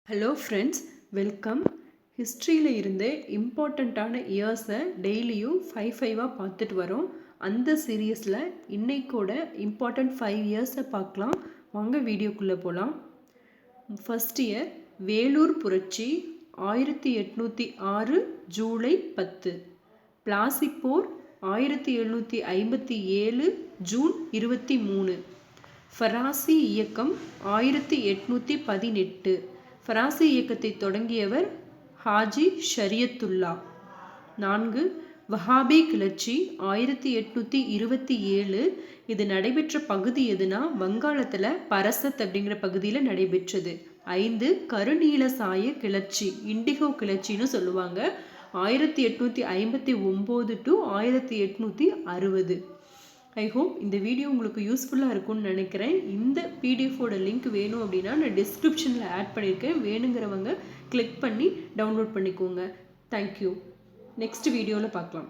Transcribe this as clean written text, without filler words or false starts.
Hello friends, welcome. ஹிஸ்ட்ரியில் இருந்த இம்பார்ட்டண்ட்டான இயர்ஸை டெய்லியும் ஃபைவாக பார்த்துட்டு வரோம். அந்த சீரியஸில் இன்னைக்கூட இம்பார்ட்டண்ட் 5 இயர்ஸை பார்க்கலாம். வாங்க வீடியோக்குள்ளே போகலாம். ஃபர்ஸ்ட் இயர் வேலூர் புரட்சி 1806 ஜூலை 10. பிளாசிப்போர் 1757 ஜூன் 23. ஃபராசி இயக்கம் 1818. ஃபராசி இயக்கத்தை தொடங்கியவர் ஹாஜி ஷரியத்துல்லா. 4. வஹாபி கிளர்ச்சி 1827. இது நடைபெற்ற பகுதி எதுனா வங்காளத்தில் பரசத் அப்படிங்கிற பகுதியில் நடைபெற்றது. 5. கருநீல சாய கிளர்ச்சி, இண்டிகோ கிளர்ச்சின்னு சொல்லுவாங்க. 1859 to 1860. ஐ ஹோப் இந்த வீடியோ உங்களுக்கு யூஸ்ஃபுல்லாக இருக்கும்னு நினைக்கிறேன். இந்த பிடிஎஃபோட லிங்க் வேணும் அப்படின்னா நான் டிஸ்கிரிப்ஷனில் ஆட் பண்ணியிருக்கேன். வேணுங்கிறவங்க கிளிக் பண்ணி டவுன்லோட் பண்ணிக்கோங்க. தேங்க்யூ. நெக்ஸ்ட் வீடியோவில் பார்க்கலாம்.